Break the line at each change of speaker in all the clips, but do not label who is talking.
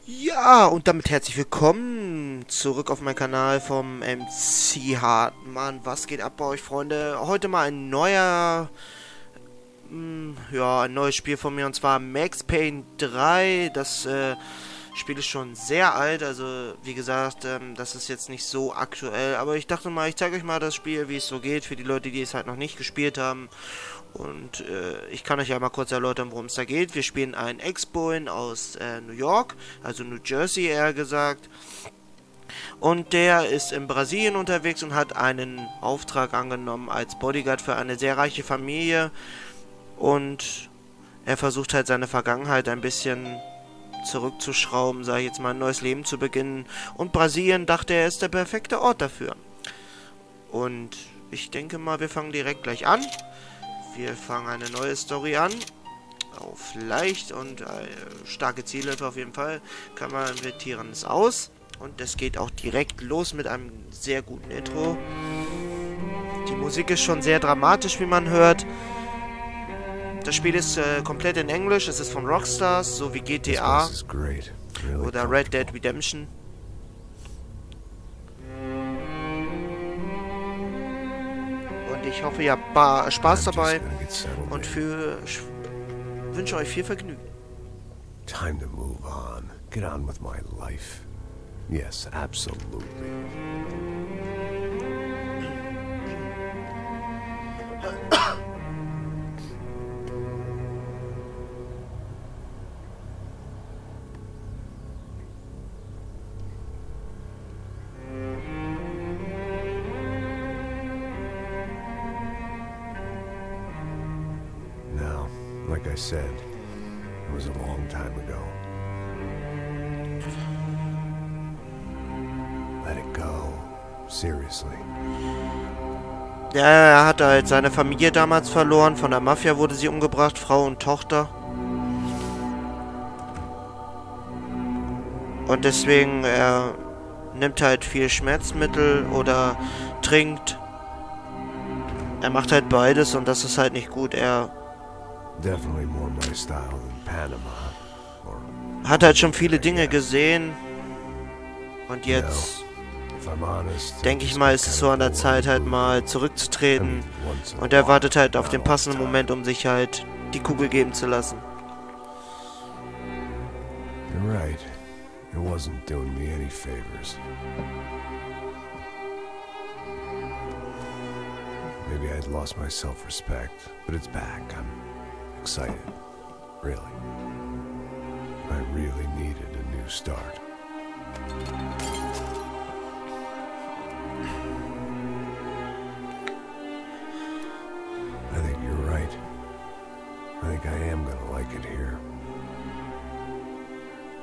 Ja, und damit herzlich willkommen zurück auf meinen Kanal vom MC-Hartmann. Was geht ab bei euch, Freunde? Heute mal ein neues Spiel von mir, und zwar Max Payne 3. Das Spiel ist schon sehr alt, also wie gesagt, das ist jetzt nicht so aktuell. Aber ich dachte mal, ich zeige euch mal das Spiel, wie es so geht, für die Leute, die es halt noch nicht gespielt haben. Und ich kann euch ja mal kurz erläutern, worum es da geht. Wir spielen einen Ex-Bullen aus New York, also New Jersey eher gesagt. Und der ist in Brasilien unterwegs und hat einen Auftrag angenommen als Bodyguard für eine sehr reiche Familie. Und er versucht halt seine Vergangenheit ein bisschen zurückzuschrauben, sage ich jetzt mal, ein neues Leben zu beginnen. Und Brasilien, dachte er, ist der perfekte Ort dafür. Und ich denke mal, wir fangen direkt gleich an. Wir fangen eine neue Story an. Auf leicht und starke Zielhilfe auf jeden Fall. Wir tieren es aus. Und es geht auch direkt los mit einem sehr guten Intro. Die Musik ist schon sehr dramatisch, wie man hört. Das Spiel ist komplett in Englisch. Es ist von Rockstars, so wie GTA oder Red Dead Redemption. Und ich hoffe, ihr habt Spaß dabei und wünsche euch viel Vergnügen.
Time to move on. Get on with my life. Yes, absolutely. Now, like I said, it was a long time ago. Let it go. Seriously.
Ja, er hat halt seine Familie damals verloren. Von der Mafia wurde sie umgebracht, Frau und Tochter. Und deswegen, er nimmt halt viel Schmerzmittel oder trinkt. Er macht halt beides und das ist halt nicht gut. Er
Definitely more my style than Panama. Or,
hat halt schon viele Dinge gesehen. Und jetzt,
if I'm honest,
denke ich mal, ist es so an der Zeit, halt mal zurückzutreten. Und er wartet halt auf den passenden Moment, um sich halt die Kugel geben zu lassen.
You're right. It wasn't doing me any favors. Maybe I'd lost my self-respect, but it's back. I'm excited. Really. I really needed a new start. I think you're right. I think I am gonna like it here.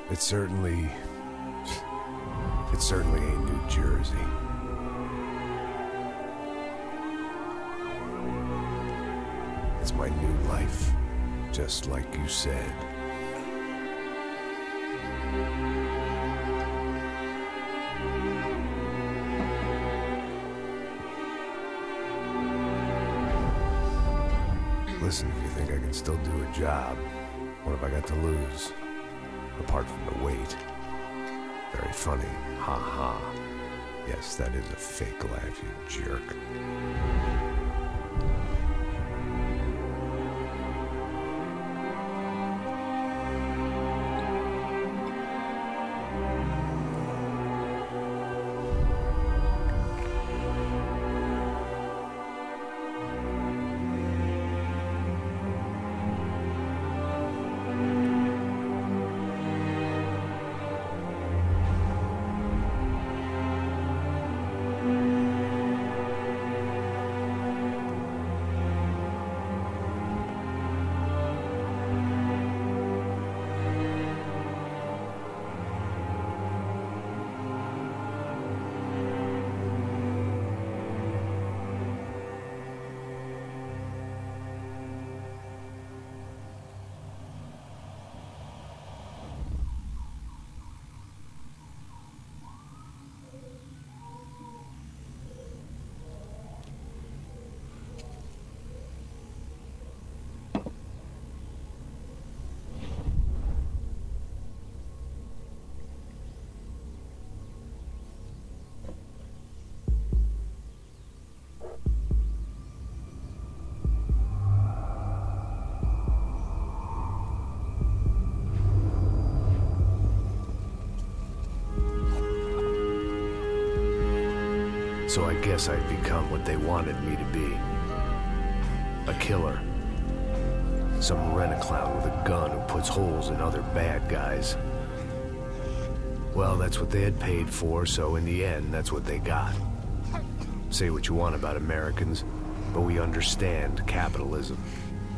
It's certainly ain't New Jersey. It's my new life, just like you said. Listen, if you think I can still do a job, what have I got to lose? Apart from the weight. Very funny. Ha ha. Yes, that is a fake laugh, you jerk. So I guess I'd become what they wanted me to be. A killer. Some rent-a-clown with a gun who puts holes in other bad guys. Well, that's what they had paid for, so in the end, that's what they got. Say what you want about Americans, but we understand capitalism.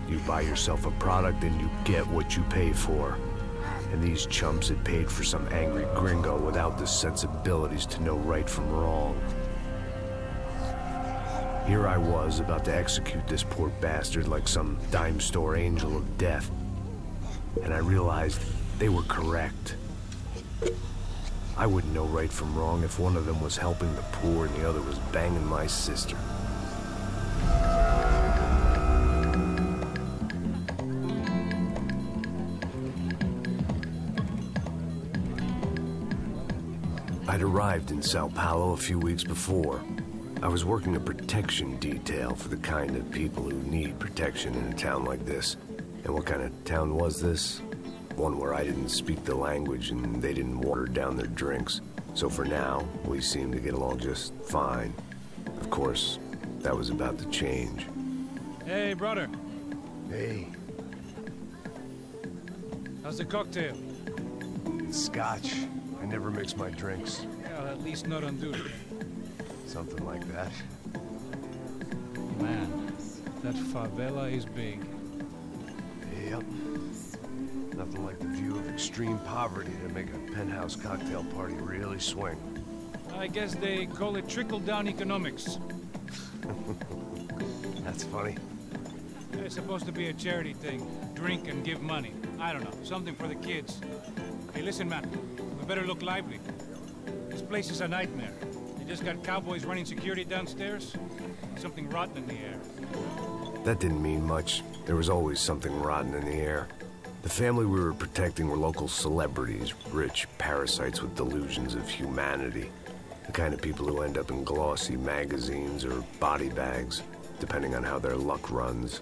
You buy yourself a product and you get what you pay for. And these chumps had paid for some angry gringo without the sensibilities to know right from wrong. Here I was, about to execute this poor bastard like some dime store angel of death. And I realized they were correct. I wouldn't know right from wrong if one of them was helping the poor and the other was banging my sister. I'd arrived in Sao Paulo a few weeks before. I was working a protection detail for the kind of people who need protection in a town like this. And what kind of town was this? One where I didn't speak the language and they didn't water down their drinks. So for now, we seemed to get along just fine. Of course, that was about to change.
Hey, brother.
Hey.
How's the cocktail?
Scotch. I never mix my drinks.
Well, at least not on duty.
Something like that.
Man, that favela is big.
Yep. Nothing like the view of extreme poverty to make a penthouse cocktail party really swing.
I guess they call it trickle-down economics.
That's funny.
It's supposed to be a charity thing. Drink and give money. I don't know, something for the kids. Hey, listen, man. We better look lively. This place is a nightmare. They just got cowboys running security downstairs. Something rotten in the air.
That didn't mean much. There was always something rotten in the air. The family we were protecting were local celebrities, rich parasites with delusions of humanity. The kind of people who end up in glossy magazines or body bags, depending on how their luck runs.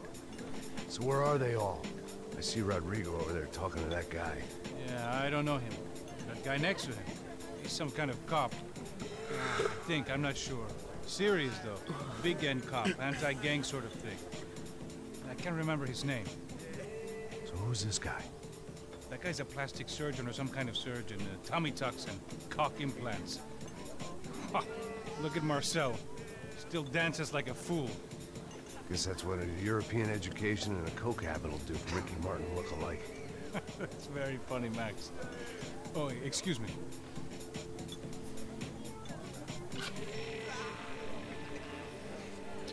So where are they all? I see Rodrigo over there talking to that guy.
Yeah, I don't know him. That guy next to him. He's some kind of cop. I think, I'm not sure. Serious, though. Big end cop, anti-gang sort of thing. I can't remember his name.
So who's this guy?
That guy's a plastic surgeon or some kind of surgeon. Tummy tucks and cock implants. Ha! Look at Marcel. Still dances like a fool.
Guess that's what a European education and a coke habit will do for Ricky Martin look alike.
That's very funny, Max. Oh, excuse me.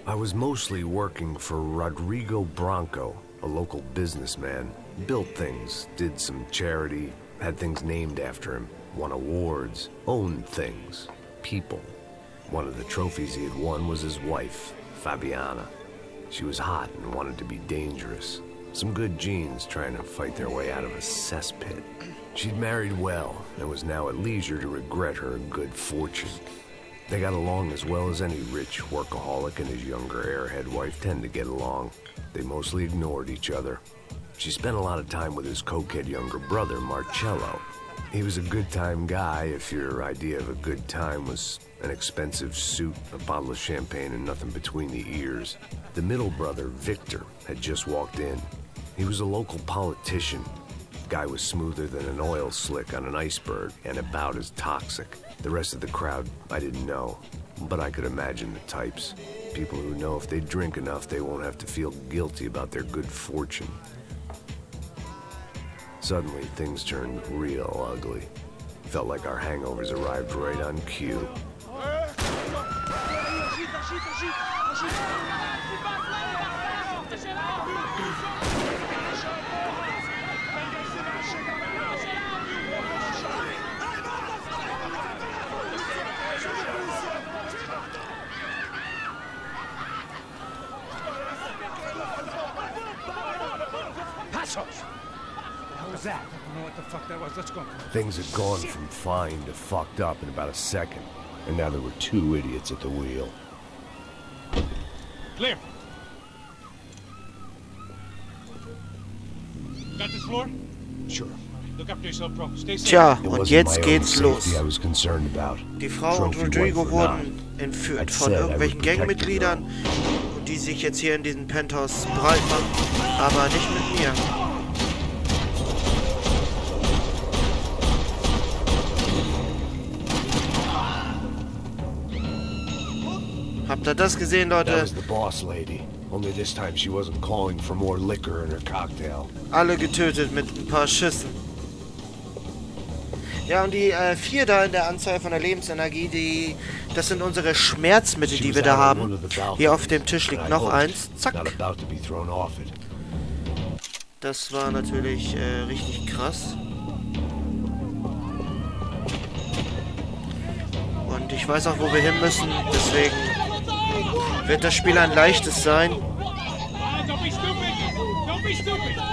I was mostly working for Rodrigo Branco, a local businessman. Built things, did some charity, had things named after him, won awards, owned things, people. One of the trophies he had won was his wife, Fabiana. She was hot and wanted to be dangerous. Some good genes trying to fight their way out of a cesspit. She'd married well and was now at leisure to regret her good fortune. They got along as well as any rich workaholic and his younger airhead wife tend to get along. They mostly ignored each other. She spent a lot of time with his cokehead younger brother, Marcello. He was a good-time guy if your idea of a good time was an expensive suit, a bottle of champagne, and nothing between the ears. The middle brother, Victor, had just walked in. He was a local politician. Guy was smoother than an oil slick on an iceberg and about as toxic. The rest of the crowd, I didn't know, but I could imagine the types. People who know if they drink enough, they won't have to feel guilty about their good fortune. Suddenly, things turned real ugly. Felt like our hangovers arrived right on cue.
That? I don't know what the fuck that was. Let's go.
Things had gone from fine to fucked up in about a second, and now there were two idiots at the wheel.
Clear. Got this floor?
Sure.
Look after yourself, bro. Stay safe.
Tja, und jetzt geht's los.
I was concerned about.
Die Frau und Rodrigo wurden entführt von irgendwelchen Gangmitgliedern, die sich jetzt hier in diesem Penthouse breit machen, aber nicht mit mir. Habt ihr das gesehen, Leute? Alle getötet mit ein paar Schüssen. Ja, und die 4 da in der Anzahl von der Lebensenergie, das sind unsere Schmerzmittel, die wir da haben. Hier auf dem Tisch liegt noch eins. Zack. Das war natürlich richtig krass. Und ich weiß auch, wo wir hin müssen, deswegen wird das Spiel ein leichtes sein.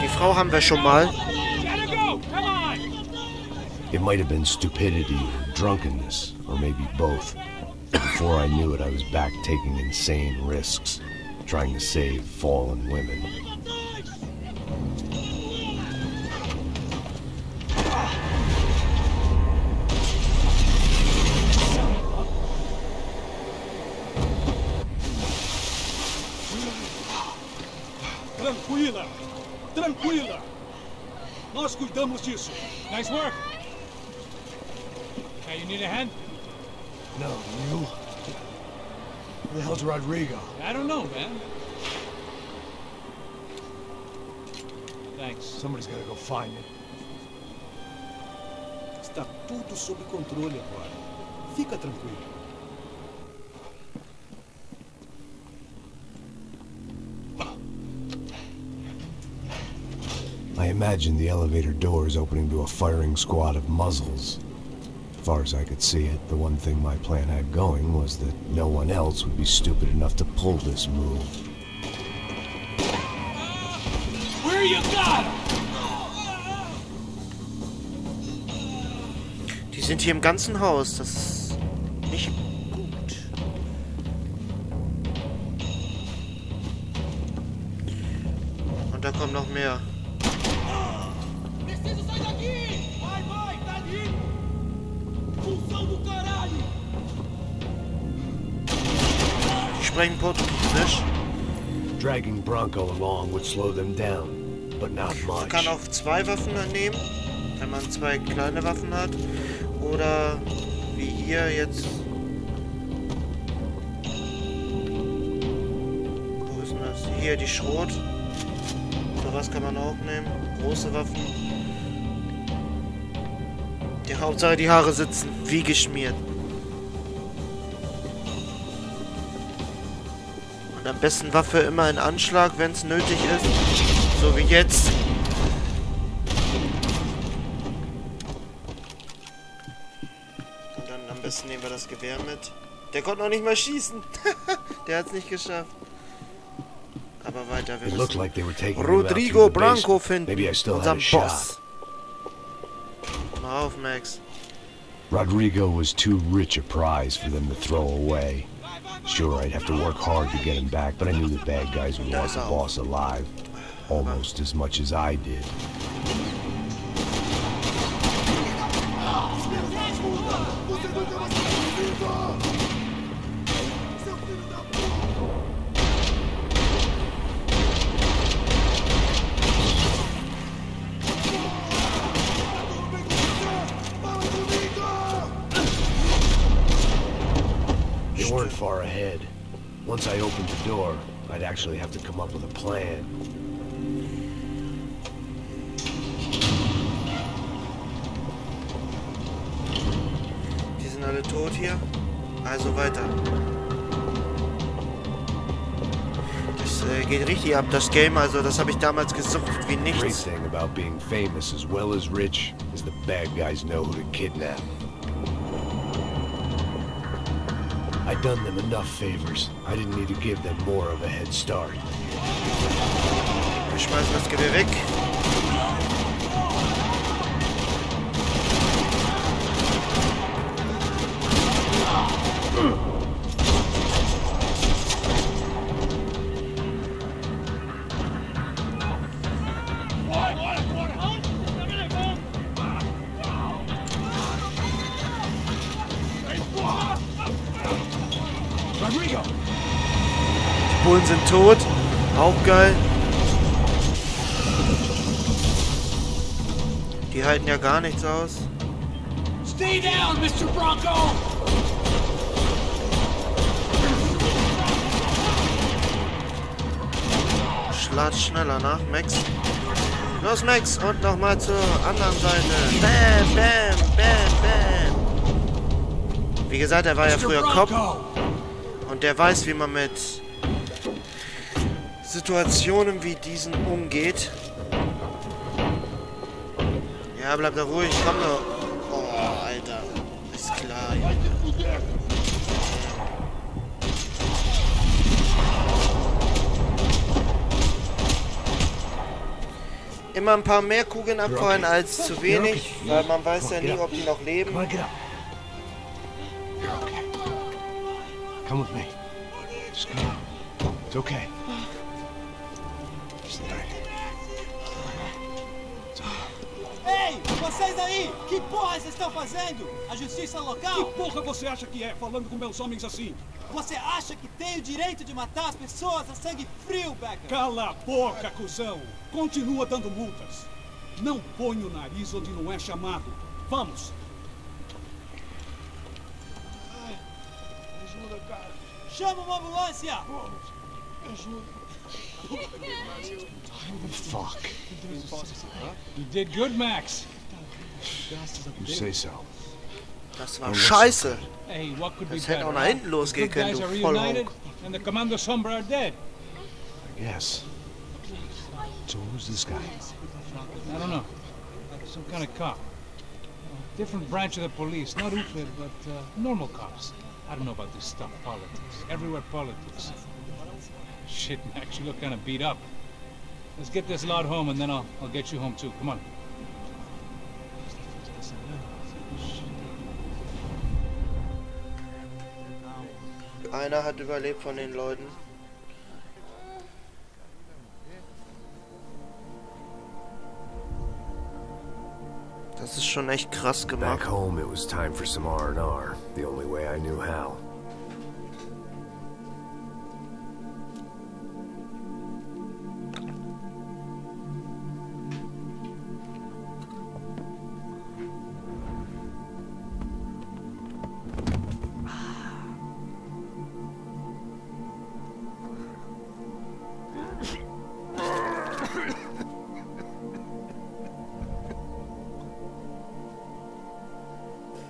Die Frau haben wir schon mal.
It might have been stupidity, drunkenness, or maybe both. Before I knew it, I was back taking insane risks, trying to save fallen women.
Tranquila! Tranquila! Nós cuidamos disso.
Nice work. Hey, you need a hand?
No, you? Where the hell's Rodrigo?
I don't know, man. Thanks.
Somebody's gotta go find him. Está tudo sob controle agora. Fica tranquilo.
I imagined the elevator doors opening to a firing squad of muzzles. As far as I could see it, the one thing my plan had going was that no one else would be stupid enough to pull this move.
Where you got him?
Die sind hier im ganzen Haus. Das ist nicht gut. Und da kommen noch mehr. Die sprechen Portugiesisch.
Dragging Branco along would slow them down, but not much.
Man kann auch 2 Waffen nehmen, wenn man 2 kleine Waffen hat. Oder wie hier jetzt. Wo ist denn das? Hier die Schrot. Sowas kann man auch nehmen. Große Waffen. Die Hauptsache die Haare sitzen wie geschmiert. Und am besten Waffe immer in Anschlag, wenn es nötig ist. So wie jetzt. Und dann am besten nehmen wir das Gewehr mit. Der konnte noch nicht mal schießen. Der hat es nicht geschafft. Aber weiter, wir müssen Rodrigo Branco finden. Unseren Boss. Mal auf, Max.
Rodrigo was too rich a prize for them to throw away. Sure, I'd have to work hard to get him back, but I knew the bad guys would want the boss alive. Almost as much as I did. They weren't far ahead. Once I opened the door, I'd actually have to come up with a plan.
Die sind alle tot hier. Also weiter. Das geht richtig ab, das Game. Also das habe ich damals gesucht wie nichts.
Great thing about being famous as well as rich is the bad guys know who to kidnap. I'd done them enough favors. I didn't need to give them more of a head start.
Wir schmeißen das Gewehr weg. Die Bullen sind tot. Auch geil. Die halten ja gar nichts aus.
Stay down, Mr. Branco!
Schlag schneller nach, Max. Los, Max, und nochmal zur anderen Seite. Bam, bam, bam, bam. Wie gesagt, er war ja früher Cop. Und der weiß, wie man mit Situationen wie diesen umgeht. Ja, bleib da ruhig, komm doch. Oh, Alter. Ist klar, Junge. Immer ein paar mehr Kugeln abfeuern als zu wenig, weil man weiß ja nie, ob die noch leben.
Come on, get up. You're okay. Come with me. Just come on. It's okay. Just lay.
Ei, vocês aí! Que porra vocês estão fazendo? A justiça local?
Que porra você acha que é, falando com meus homens assim?
Você acha que tem o direito de matar as pessoas a sangue frio, Becker?
Cala a boca, cuzão! Continua dando multas. Não põe o nariz onde não é chamado. Vamos!
Ajuda, cara. Chama uma ambulância!
Fuck.
You did good, Max.
You say so.
Das war scheiße.
Hey, what could be
Das hätte auch
better?
nach hinten
The
losgehen
good
können,
guys
du
are
Vollhonk.
reunited, and the Commando Sombra are dead.
I guess. So who's this guy?
I don't know. Some kind of cop. Different branch of the police. Not UFID, but normal cops. I don't know about this stuff. Politics. Everywhere politics. Shit, Max, you look kind of beat up. Let's get this lot home, and then I'll get you home, too. Come on.
Einer hat überlebt von den Leuten. Das ist schon echt krass
Back
gemacht.
home, it was time for some R&R, the only way I knew how.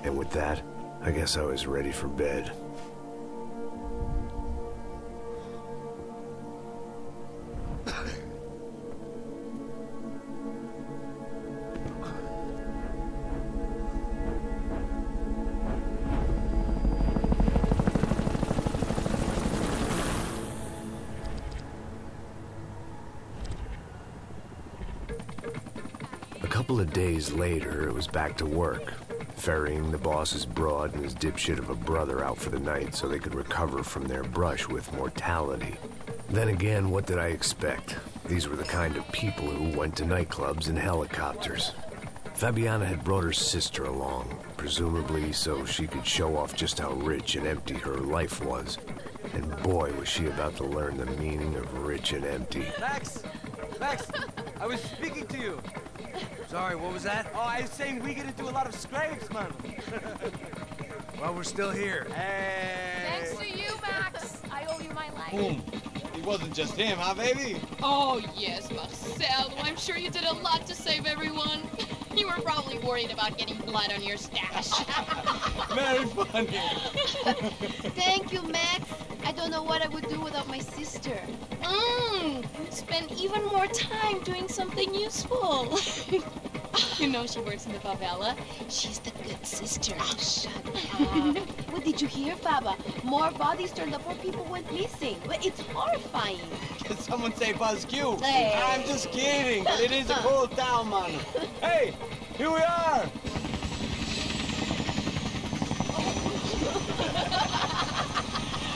And with that, I guess I was ready for bed. A couple of days later, it was back to work. Ferrying the boss's broad and his dipshit of a brother out for the night so they could recover from their brush with mortality. Then again, what did I expect? These were the kind of people who went to nightclubs in helicopters. Fabiana had brought her sister along, presumably so she could show off just how rich and empty her life was. And boy, was she about to learn the meaning of rich and empty.
Max! Max! I was speaking to you! Sorry, what was that? Oh, I was saying we get into a lot of scrapes, man.
Well, we're still here.
Hey!
Thanks to you, Max. I owe you my life.
Boom. It wasn't just him, huh, baby?
Oh, yes, Marcel. I'm sure you did a lot to save everyone. You were probably worried about getting blood on your stash.
Very funny.
Thank you, Max. I don't know what I would do without my sister.
Spend even more time doing something useful. You know she works in the favela. She's the good sister.
Oh, shut up. What did you hear, Baba? More bodies turned up where people went missing. It's horrifying.
Did someone say Buzz Q?
Hey.
I'm just kidding, but it is a cool town, man. Hey, here we are.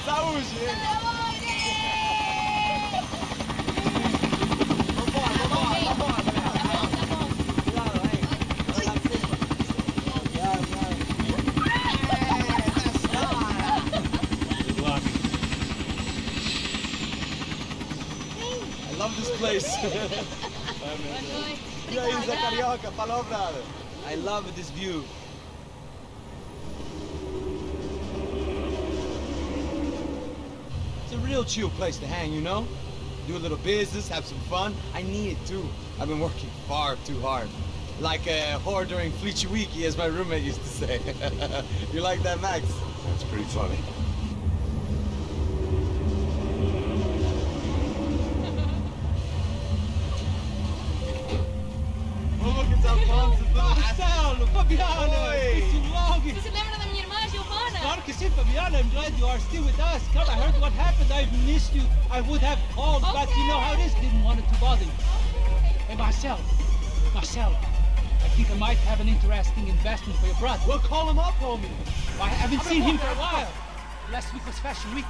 Saúde.
Good luck.
nós. E aí, Zé Carioca, falou, brother. I love this view. It's a real chill place to hang, you know? Do a little business, have some fun. I need it too. I've been working far too hard. Like a whore during Fleechy Weeky, as my roommate used to say. You like that, Max?
That's pretty funny.
Marcelo, Fabiana, it's too long.
Você se lembra da minha irmã, Giovanna?
Claro que sim, Fabiana. I'm glad you are still with us. Come, I heard what happened. I've missed you. I would have called, but you know how it is. Didn't want it to bother you. Hey, Marcel, I think I might have an interesting investment for your brother. Well, call him up, homie. I haven't seen him for a while. Last week was Fashion Week.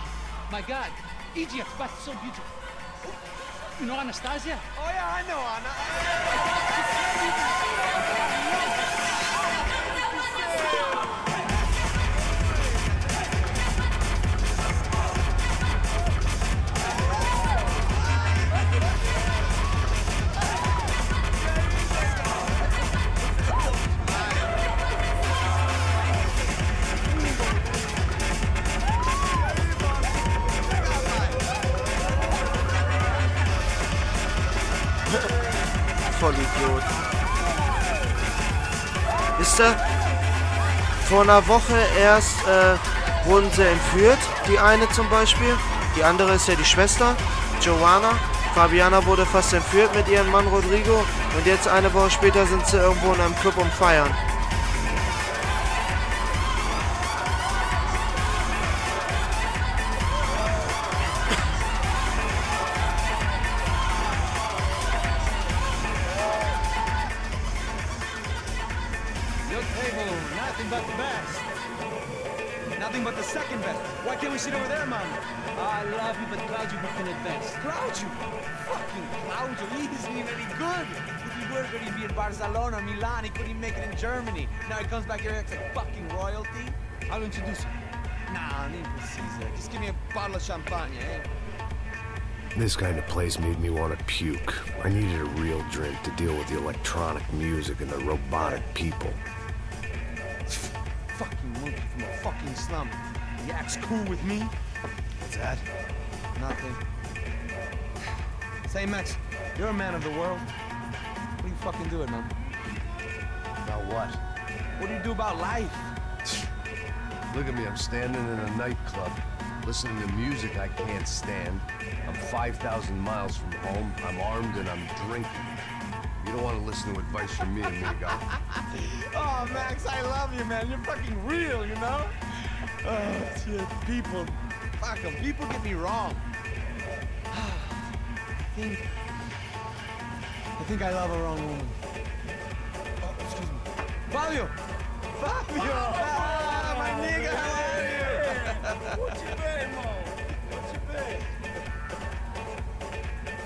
My God, Egypt, but so beautiful. You know Anastasia?
Oh, yeah, I know Anna.
Vollidiot. Wisst ihr, vor einer Woche erst wurden sie entführt, die eine zum Beispiel. Die andere ist ja die Schwester, Joanna. Fabiana wurde fast entführt mit ihrem Mann Rodrigo. Und jetzt eine Woche später sind sie irgendwo in einem Club und feiern.
Nothing but the second best. Why can't we sit over there, man?
I love you, but Claudio booked in advance.
Claudio? Fucking Claudio, he isn't even any good. If he were good, he'd be in Barcelona, Milan. He couldn't even make it in Germany. Now he comes back here and acts like fucking royalty.
I'll introduce you.
Nah, need Caesar. Just give me a bottle of champagne, eh?
This kind of place made me want to puke. I needed a real drink to deal with the electronic music and the robotic people.
Fucking monkey from a fucking slum. He acts cool with me.
What's that?
Nothing. Say, Max, you're a man of the world. What do you fucking do it, man?
About what?
What do you do about life?
Look at me, I'm standing in a nightclub, listening to music I can't stand. I'm 5,000 miles from home, I'm armed and I'm drinking. You don't want to listen to advice from me, amigo.
Oh, Max, I love you, man. You're fucking real, you know? Oh, shit, people. Fuck 'em. People get me wrong. I think I love a wrong woman. Oh, excuse me. Fabio! Fabio! Ah, my nigga, how are you?
What you been, Mo? What you been?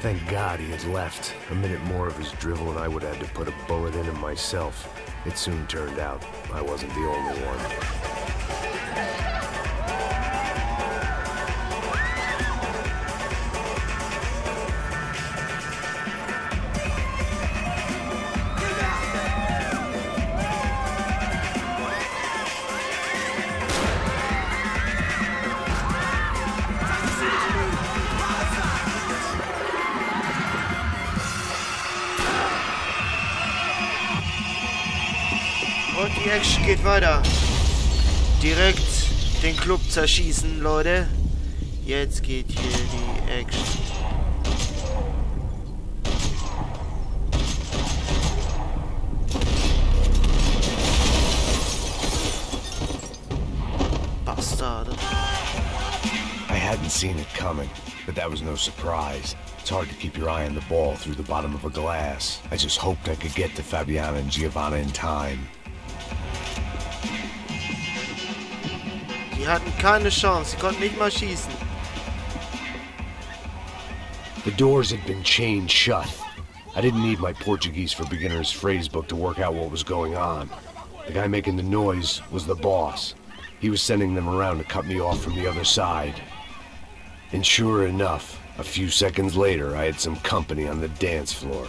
Thank God he had left. A minute more of his drivel and I would have had to put a bullet in him myself. It soon turned out I wasn't the only one.
Und die Action geht weiter. Direkt den Club zerschießen, Leute. Jetzt geht hier die Action. Bastarde.
I hadn't seen it coming, but that was no surprise. It's hard to keep your eye on the ball through the bottom of a glass. I just hoped I could get to Fabiana and Giovanna in time.
Die hatten keine Chance, sie konnten nicht mal schießen.
The doors had been chained shut. I didn't need my Portuguese for Beginners phrasebook to work out what was going on. The guy making the noise was the boss. He was sending them around to cut me off from the other side. And sure enough, a few seconds later, I had some company on the dance floor.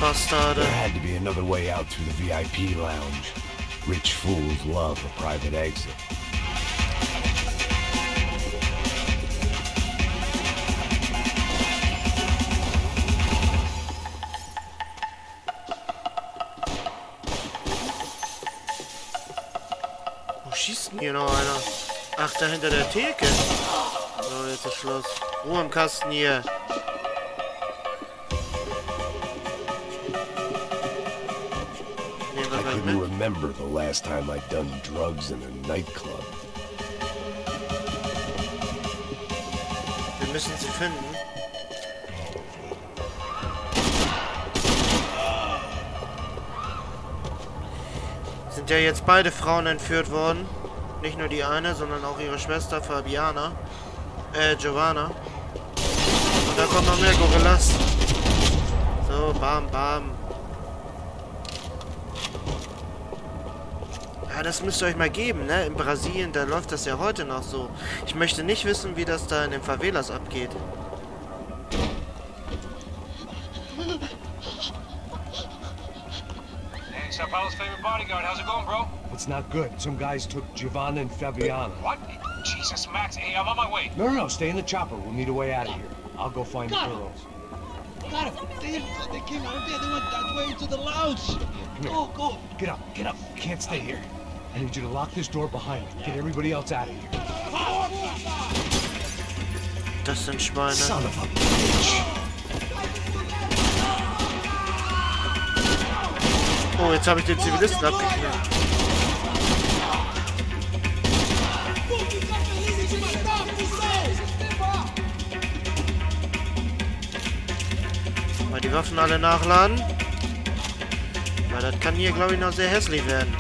Bastarde.
There had to be another way out through the VIP lounge. Rich fools love a private exit.
Wo schießt denn hier noch einer? Ach, da hinter der Theke. So, jetzt ist Schluss. Ruhe im Kasten hier.
I couldn't remember the last time I'd done drugs in a nightclub.
Wir müssen sie finden. Sind ja jetzt beide Frauen entführt worden. Nicht nur die eine, sondern auch ihre Schwester Fabiana. Giovanna. Und da kommt noch mehr Gorillas. So, bam, bam. Ja, das müsst ihr euch mal geben, ne? In Brasilien, da läuft das ja heute noch so. Ich möchte nicht wissen, wie das da in den Favelas abgeht.
Hey, Sao Paulo's favorite bodyguard. How's it going, bro?
It's not good. Some guys took Giovanna and Fabiana.
What? Jesus, Max. Hey, I'm on my way.
No, stay in the chopper. We'll need a way out of here. I'll go find the girls.
Got him. They came out of there. They went that way into the lounge. Go.
Get up. You can't stay here. I need you to lock this door behind you. Get everybody else out of here.
Das sind Schweine.
Son of a bitch.
Oh, jetzt habe ich den Zivilisten abgeknallt. Mal die Waffen alle nachladen. Weil das kann hier, glaube ich, noch sehr hässlich werden.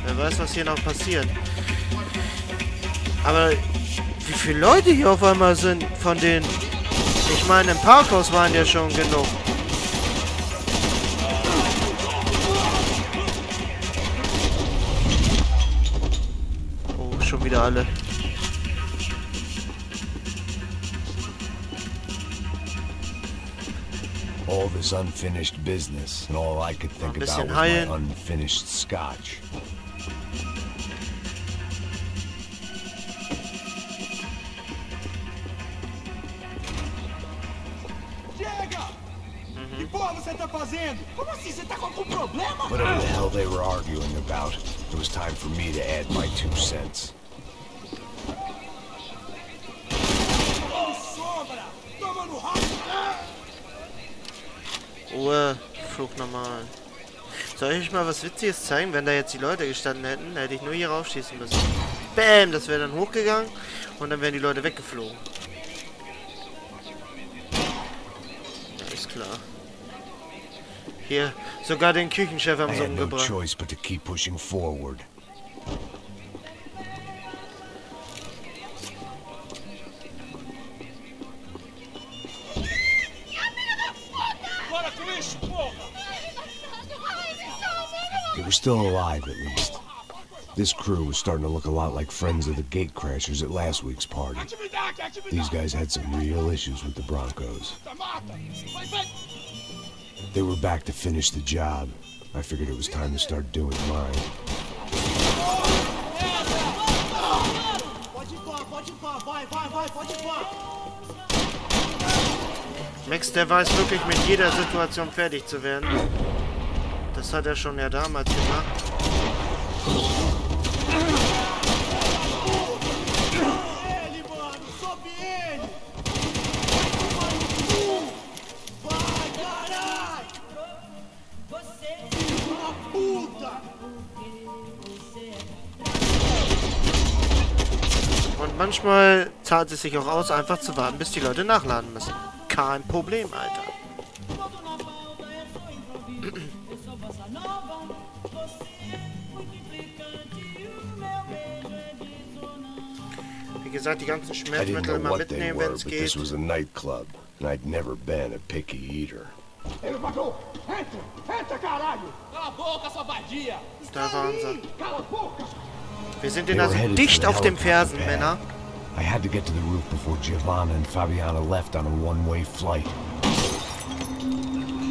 Wer weiß, was hier noch passiert. Aber wie viele Leute hier auf einmal sind von denen? Ich meine, im Parkhaus waren ja schon genug. Oh, schon wieder alle.
All this unfinished business, and all I could think about was my unfinished scotch. Whatever the hell they were arguing about, it was time for me to add my 2 cents.
Ruhe, Flug normal. Soll ich euch mal was Witziges zeigen? Wenn da jetzt die Leute gestanden hätten, hätte ich nur hier raufschießen müssen. Bäm, das wäre dann hochgegangen und dann wären die Leute weggeflogen. Ja, ist klar. Hier, sogar den Küchenchef haben sie umgebracht.
Choice but to keep pushing forward. They were still alive, at least. This crew was starting to look a lot like friends of the gatecrashers at last week's party. These guys had some real issues with the Broncos. They were back to finish the job. I figured it was time to start doing mine.
Max, der weiß wirklich mit jeder Situation fertig zu werden. Das hat er schon ja damals gemacht. Und manchmal zahlt es sich auch aus, einfach zu warten, bis die Leute nachladen müssen. Kein Problem, Alter. Wie gesagt, die ganzen Schmerzmittel immer mitnehmen, wenn es geht.
This was a nightclub, and I'd never been a picky eater.
Elevador! Entra! Entra, caralho!
Cala a boca, sua vadia!
Da waren sie.
Cala a boca!
Wir sind ihnen also dicht auf den Fersen, Männer.
I had to get to the roof before Giovanna and Fabiana left on a one-way flight.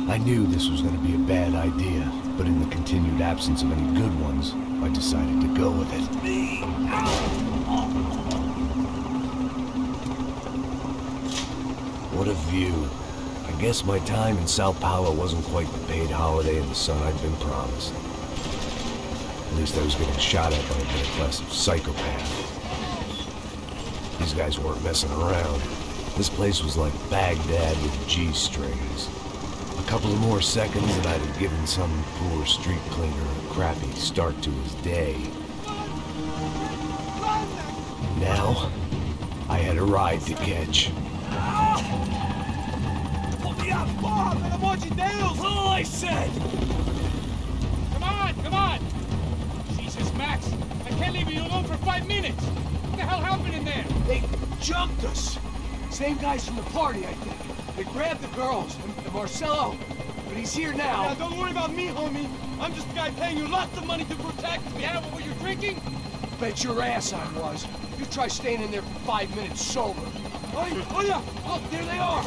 I knew this was going to be a bad idea, but in the continued absence of any good ones, I decided to go with it. What a view. I guess my time in Sao Paulo wasn't quite the paid holiday in the sun I'd been promised. At least I was getting shot at by a middle-class psychopath. These guys weren't messing around. This place was like Baghdad with G-strings. A couple of more seconds and I'd have given some poor street cleaner a crappy start to his day. Now, I had a ride to catch.
Pelo amor de Deus!
All I said!
Come on! Jesus, Max, I can't leave you alone for 5 minutes. What the hell happened in there?
They jumped us. Same guys from the party, I think. They grabbed the girls and Marcelo, but he's here now.
Now, don't worry about me, homie. I'm just a guy paying you lots of money to protect me.
Yeah, but were you drinking?
Bet your ass I was. You try staying in there for 5 minutes sober.
Oh yeah!
Look, there they are.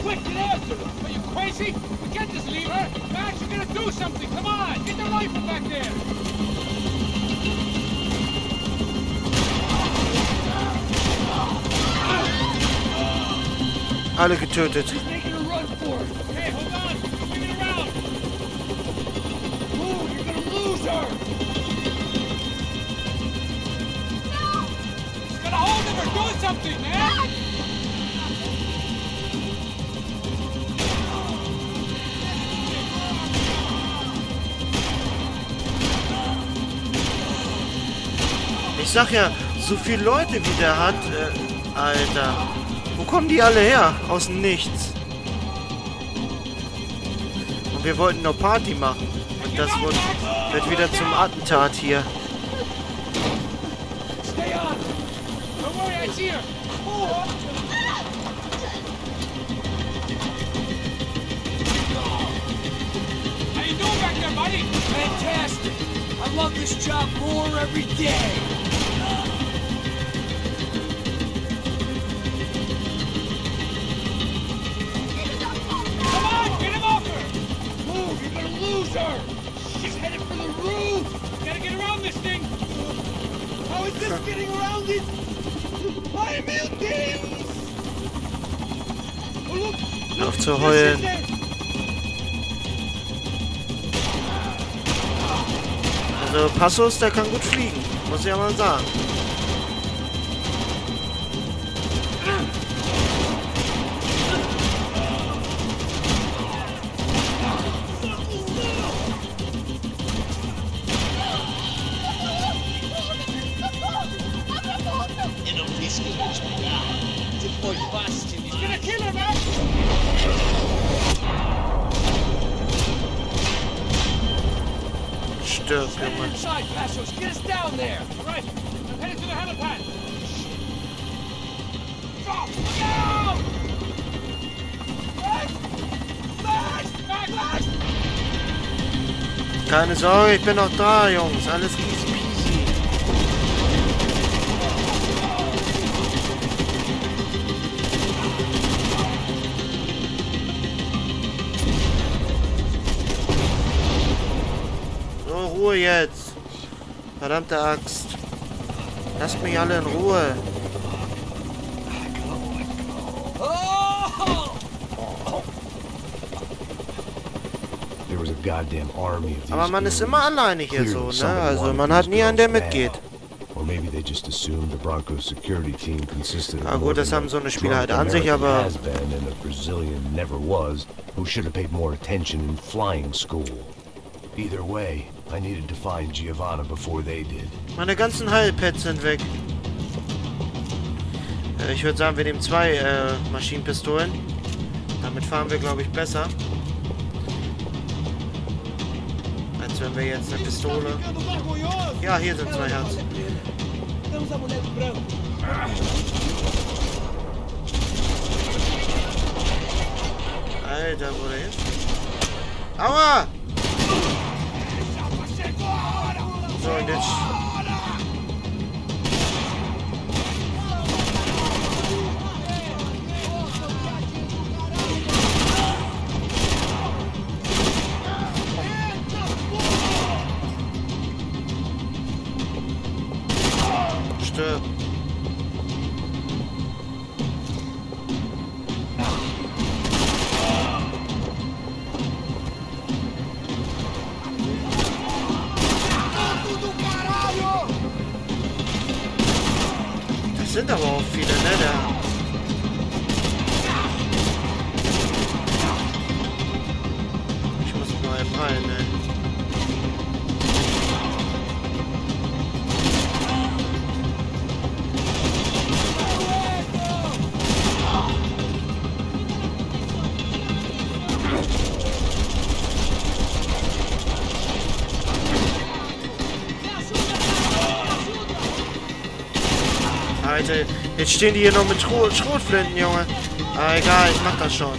Quick, get after them! Are you crazy? We can't just leave her! Max, you're gonna do something! Come on! Get the rifle back there!
Alle getötet.
He's making a run for it.
Hey, hold on! Swing it around!
Move, you're gonna lose her.
Get a hold of her! Do something, man!
Ich sag ja, so viele Leute wie der hat, Alter. Wo kommen die alle her? Aus dem Nichts. Und wir wollten nur Party machen. Und das wird wieder zum Attentat hier.
Stay on.
Don't worry, I see her! How you doing back there, buddy?
Fantastic. I love this job more every day.
Come on, get him off her!
Move, you're gonna lose her. She's headed for the roof.
Gotta get around this thing!
How is this getting around it? Ay, meu Deus! Oh, look!
Auf zu heulen. Also Passos, der kann gut fliegen. Muss ich ja mal sagen.
He's gonna kill her, man!
Stirb,
Head
Junge.
inside, Passos. Get us down there.
All right, I'm headed to the helipad.
Drop. Go!
Max!
Keine Sorge, ich bin noch da, Jungs. Alles easy peasy. So, Ruhe jetzt. Verdammte Axt. Lasst mich alle in Ruhe.
There was a goddamn army of these
Aber man ist
goons.
immer alleine hier so,
Clearly
ne?
somebody
Also
wanted
man hat
these
nie einen, der
girls
mitgeht.
bad. Or maybe they just assumed the Branco security team consisted of
Na
more
gut, das
than
haben so eine
a
Spiele halt
drunk
an sich,
American
aber
has-been and a Brazilian never was, who should have paid more attention in flying school. Either way, I needed to find Giovanna before they did.
meine ganzen Heilpads sind weg. Ich würde sagen, wir nehmen 2 Maschinenpistolen. Damit fahren wir, glaube ich, besser. Als wenn wir jetzt eine Pistole... Ja, hier sind 2 Herzen.
Temos a mulher do Branco.
Alter, wo der hin? Aua! So, und jetzt... Stirb. Das sind aber auch viele, ne? Ich muss mal fallen, ne? Alter, jetzt stehen die hier noch mit Schrotflinten, Junge. Aber egal, ich mach das schon.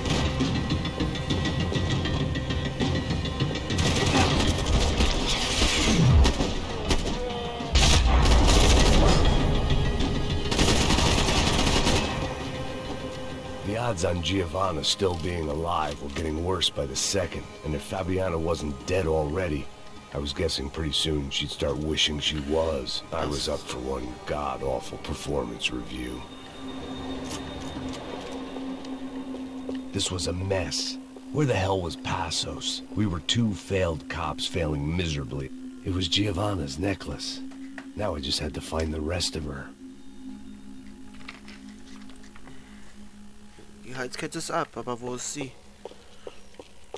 The odds on Giovanna still being alive were getting worse by the second, and if Fabiana wasn't dead already, I was guessing pretty soon she'd start wishing she was. I was up for one god-awful performance review. This was a mess. Where the hell was Passos? We were two failed cops failing miserably. It was Giovanna's necklace. Now I just had to find the rest of her.
Die Heizkette ist ab, aber wo ist sie?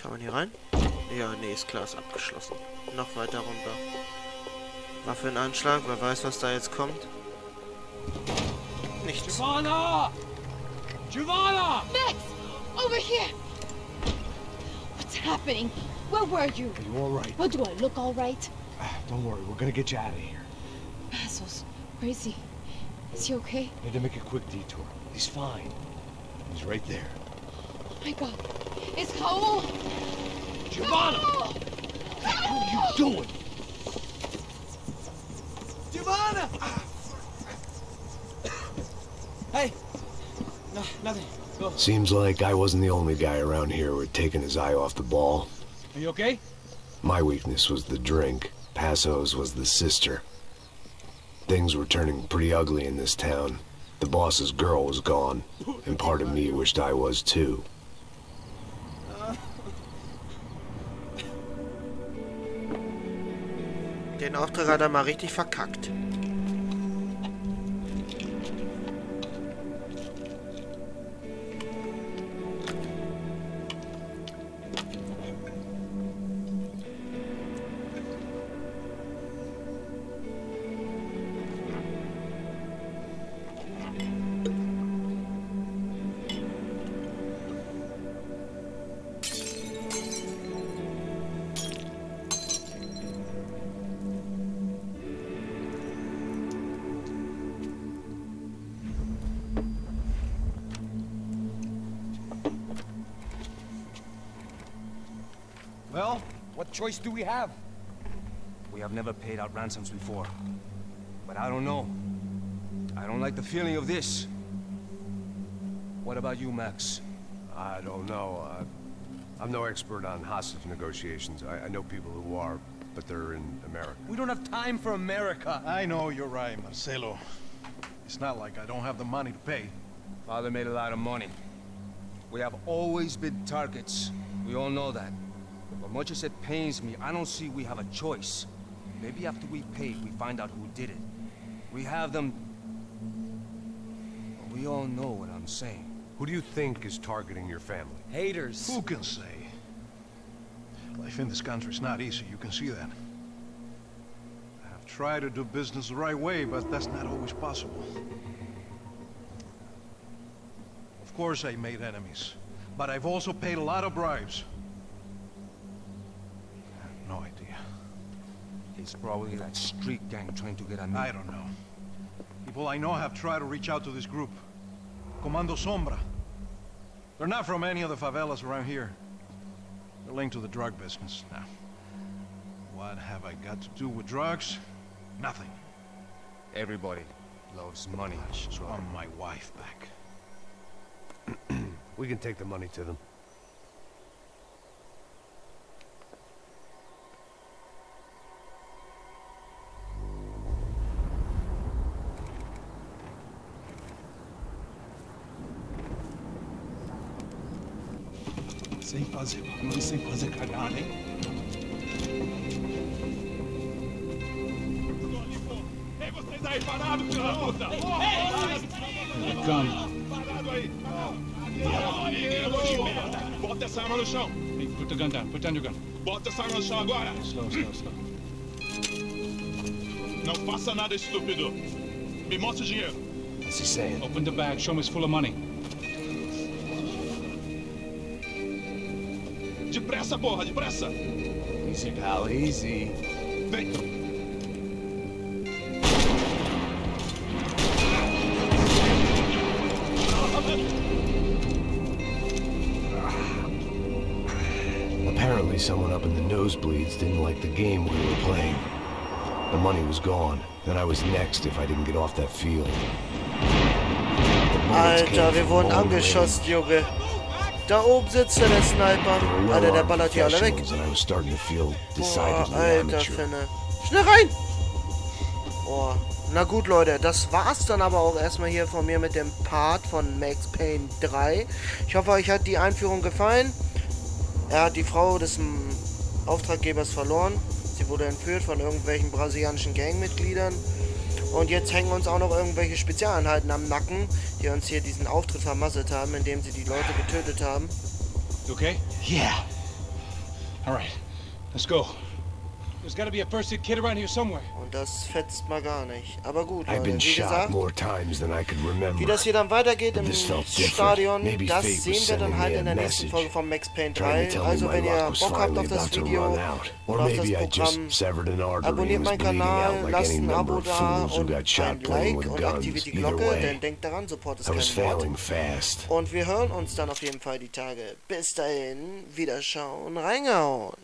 Kann man hier rein? Ja, nee, ist klar, ist abgeschlossen. Noch weiter runter. Waffe in Anschlag, wer weiß, was da jetzt kommt. Nichts.
Giovanna! Giovanna!
Max! Over here! What's happening? Where were you?
Are you all right?
Oh, do I look all right?
Don't worry, we're gonna get you out of here.
Passos, where is he? Is he okay?
Need to make a quick detour. He's fine. He's right there.
Oh my God. It's Raul!
Giovanna!
No!
What are you doing?
Giovanna! Hey! No, nothing. Go.
Seems like I wasn't the only guy around here who had taken his eye off the ball.
Are you okay?
My weakness was the drink. Passos was the sister. Things were turning pretty ugly in this town. The boss's girl was gone, and part of me wished I was too.
Den Auftrag hat er mal richtig verkackt.
Well, what choice do we have?
We have never paid out ransoms before. But I don't know. I don't like the feeling of this. What about you, Max?
I don't know. I'm no expert on hostage negotiations. I know people who are, but they're in America.
We don't have time for America.
I know you're right, Marcelo. It's not like I don't have the money to pay.
Father made a lot of money. We have always been targets. We all know that. But much as it pains me, I don't see we have a choice. Maybe after we pay, we find out who did it. We have them... We all know what I'm saying.
Who do you think is targeting your family?
Haters.
Who can say? Life in this country is not easy, you can see that. I have tried to do business the right way, but that's not always possible. Of course I made enemies, but I've also paid a lot of bribes. I have no idea.
It's probably that street gang trying to get at me.
I don't know. People I know have tried to reach out to this group. Comando Sombra. They're not from any of the favelas around here. They're linked to the drug business. Now, what have I got to do with drugs? Nothing.
Everybody loves money.
I just want my wife back.
We can take the money to them.
Sem fazer cagada, hein? Ei, vocês aí parados, filha da puta! Parado aí! Bota essa arma no chão!
Hey, put the gun down. Put down your gun.
Bota essa arma no chão agora!
Slow, slow, slow.
Não faça nada estúpido! Me mostre o dinheiro!
What's he saying?
Open the bag. Show him it's full of money.
Depressa, porra, depressa!
Easy, pal, easy.
Vem!
Apparently someone up in the nosebleeds didn't like the game we were playing. The money was gone, and I was next if I didn't get off that field.
Alter, wir wurden angeschossen, Junge. Da oben sitzt der Sniper. Alter, der ballert hier alle weg. Boah, alter Finne. Schnell rein! Boah. Na gut, Leute, das war's dann aber auch erstmal hier von mir mit dem Part von Max Payne 3. Ich hoffe, euch hat die Einführung gefallen. Er hat die Frau des Auftraggebers verloren. Sie wurde entführt von irgendwelchen brasilianischen Gangmitgliedern. Und jetzt hängen uns auch noch irgendwelche Spezialeinheiten am Nacken, die uns hier diesen Auftritt vermasselt haben, indem sie die Leute getötet haben.
Okay?
Yeah.
All right. Let's go. There's gotta be a first aid kit around here somewhere.
Und das fetzt mal gar nicht. Aber gut,
I've
Leute,
been
wie
shot
gesagt,
more times than I could remember.
wie das hier dann weitergeht im
This felt different.
Stadion,
Maybe
das
fate was
sehen wir
sending
dann halt
me a
in der nächsten
message,
Folge von Max Payne
trying
3.
to tell me
Also
my
wenn ihr
luck was
Bock habt
finally
auf das
about to
Video
run out. Or
und auf das
maybe I just
Programm,
severed an artery
abonniert
and was
meinen
bleeding
Kanal,
out like
lasst
any
ein
number
Abo
of
da
fools who
und
got
ein
shot playing
Like
with
und
guns.
aktiviert die
Either
Glocke, denn
way,
denkt daran, Support ist
I was
kein Wort.
failing fast.
Und wir hören uns dann auf jeden Fall die Tage. Bis dahin, Wiederschauen, reingehauen.